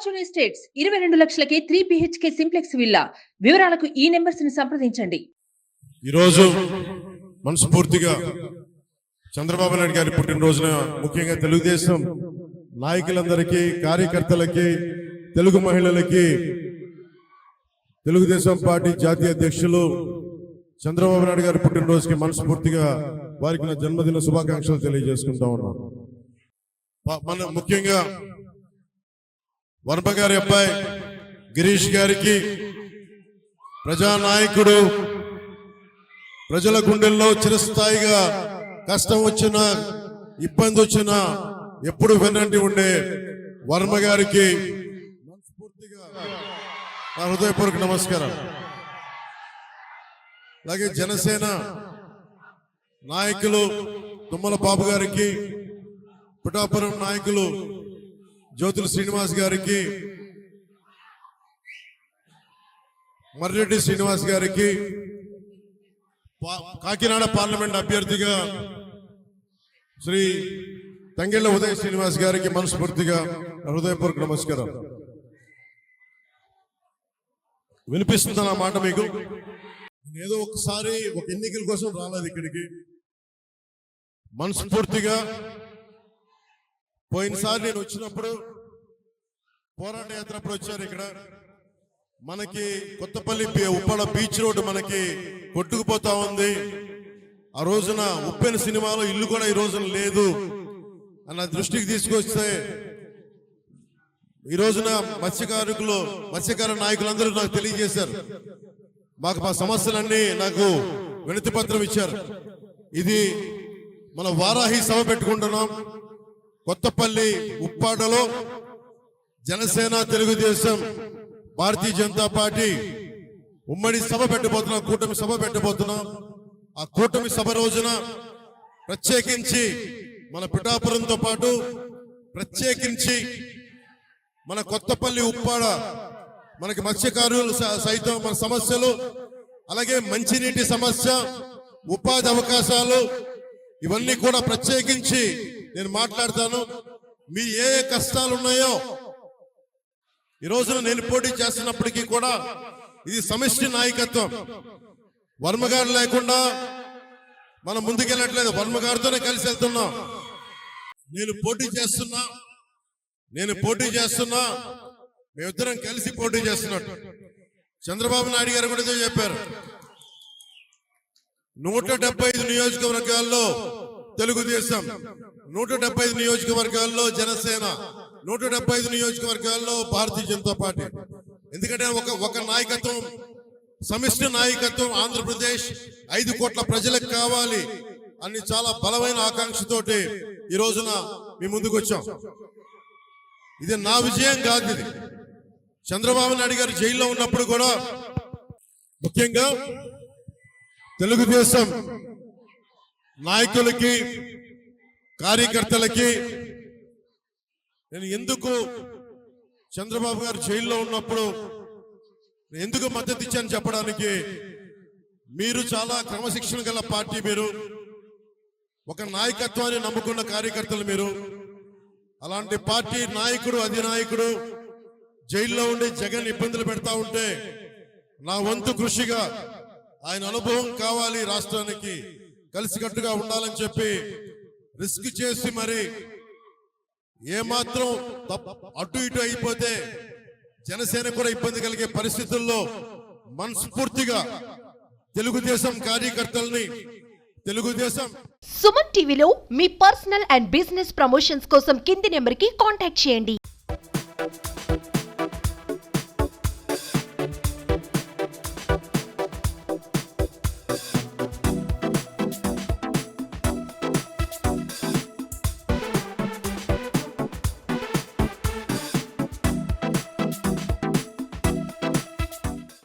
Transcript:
Fortune estates 22 లక్షలకే 3 BHK simplex villa. వివరాలకు ఈ numbers ని సంప్రదించండి. ఈరోజు మనస్ఫూర్తిగా చంద్రబాబు నాయుడు గారి పుట్టినరోజున ముఖ్యంగా తెలుగుదేశం నాయకులందరికీ, కార్యకర్తలకి, తెలుగు మహిళలకి, తెలుగుదేశం పార్టీ జాతీయ అధ్యక్షులు చంద్రబాబు నాయుడు గారి పుట్టినరోజుకి మనస్ఫూర్తిగా వారికి నా జన్మదిన శుభాకాంక్షలు తెలియజేసుకుంటా ఉన్నాను. మన ముఖ్యంగా వర్మ గారి అబ్బాయి గిరీష్ గారికి, ప్రజానాయకుడు, ప్రజల గుండెల్లో చిరస్థాయిగా కష్టం వచ్చినా ఇబ్బంది వచ్చినా ఎప్పుడు వెన్నంటి ఉండే వర్మ గారికి మనస్ఫూర్తిగా నా హృదయపూర్వక నమస్కారం. అలాగే జనసేన నాయకులు తుమ్మల బాబు గారికి, పిఠాపురం నాయకులు జ్యోతుల శ్రీనివాస్ గారికి, మర్రెడ్డి శ్రీనివాస్ గారికి, కాకినాడ పార్లమెంట్ అభ్యర్థిగా శ్రీ తంగెళ్ల ఉదయ్ శ్రీనివాస్ గారికి మనస్ఫూర్తిగా హృదయపూర్వక నమస్కారం. వినిపిస్తుందా నా మాట మీకు? ఏదో ఒకసారి ఒక ఎన్నికల కోసం రాలేదు ఇక్కడికి. మనస్ఫూర్తిగా పోయినసారి నేను వచ్చినప్పుడు పోరాట యాత్రప్పుడు వచ్చారు. ఇక్కడ మనకి కొత్తపల్లి ఉప్పడ బీచ్ రోడ్ మనకి కొట్టుకుపోతా ఉంది. ఆ రోజున ఉప్పెన సినిమాలో ఇల్లు కూడా ఈ రోజున లేదు అన్న దృష్టికి తీసుకొస్తే ఈ రోజున మత్స్యకార నాయకులందరూ నాకు తెలియజేశారు. మాకు మా సమస్యలన్నీ నాకు వినతి పత్రం ఇచ్చారు. ఇది మన వారాహి సభ పెట్టుకుంటున్నాం. కొత్తపల్లి ఉప్పాడలో జనసేన, తెలుగుదేశం, భారతీయ జనతా పార్టీ ఉమ్మడి సభ పెట్టబోతున్నాం, కూటమి సభ పెట్టబోతున్నాం. ఆ కూటమి సభ రోజున ప్రత్యేకించి మన పిఠాపురంతో పాటు ప్రత్యేకించి మన కొత్తపల్లి ఉప్పాడ మనకి మత్స్యకారులు సైతం మన సమస్యలు, అలాగే మంచినీటి సమస్య, ఉపాధి అవకాశాలు, ఇవన్నీ కూడా ప్రత్యేకించి నేను మాట్లాడతాను. మీ ఏ కష్టాలు ఉన్నాయో ఈ రోజున నేను పోటీ చేస్తున్నప్పటికీ కూడా ఇది సమిష్టి నాయకత్వం. వర్మ గారు లేకుండా మనం ముందుకెళ్ళట్లేదు, వర్మ గారితోనే కలిసి వెళ్తున్నాం. నేను పోటీ చేస్తున్నా మేమిద్దరం కలిసి పోటీ చేస్తున్నట్టు చంద్రబాబు నాయుడు గారు కూడా చెప్పారు. 175 నియోజకవర్గాల్లో తెలుగుదేశం, 175 నియోజకవర్గాల్లో జనసేన, 175 నియోజకవర్గాల్లో భారతీయ జనతా పార్టీ. ఎందుకంటే ఒక నాయకత్వం, సమిష్టి నాయకత్వం ఆంధ్రప్రదేశ్ 5 కోట్ల ప్రజలకు కావాలి అని చాలా బలమైన ఆకాంక్షతోటి ఈ రోజున మీ ముందుకు వచ్చాం. ఇది నా విజయం కాదు. ఇది చంద్రబాబు నాయుడు గారు జైల్లో ఉన్నప్పుడు కూడా ముఖ్యంగా తెలుగుదేశం నాయకులకి, కార్యకర్తలకి నేను ఎందుకు చంద్రబాబు గారు జైల్లో ఉన్నప్పుడు ఎందుకు మద్దతు ఇచ్చాను చెప్పడానికి, మీరు చాలా క్రమశిక్షణ గల పార్టీ, మీరు ఒక నాయకత్వాన్ని నమ్ముకున్న కార్యకర్తలు, మీరు అలాంటి పార్టీ నాయకుడు, అధినాయకుడు జైల్లో ఉండి జగన్ ఇబ్బందులు పెడతా ఉంటే నా వంతు కృషిగా ఆయన అనుభవం కావాలి, రాష్ట్రానికి కలిసికట్టుగా ఉండాలని చెప్పి రిస్క్ చేసి మరి ఏమాత్రం అటు ఇటు అయిపోతే జనసేన కూడా ఇబ్బంది కలిగే పరిస్థితుల్లో మనస్ఫూర్తిగా తెలుగుదేశం కార్యకర్తల్ని, తెలుగుదేశం సుమన్ టీవీలో మీ పర్సనల్ అండ్ బిజినెస్ ప్రమోషన్స్ కోసం కింది నెంబర్కి కాంటాక్ట్ చేయండి.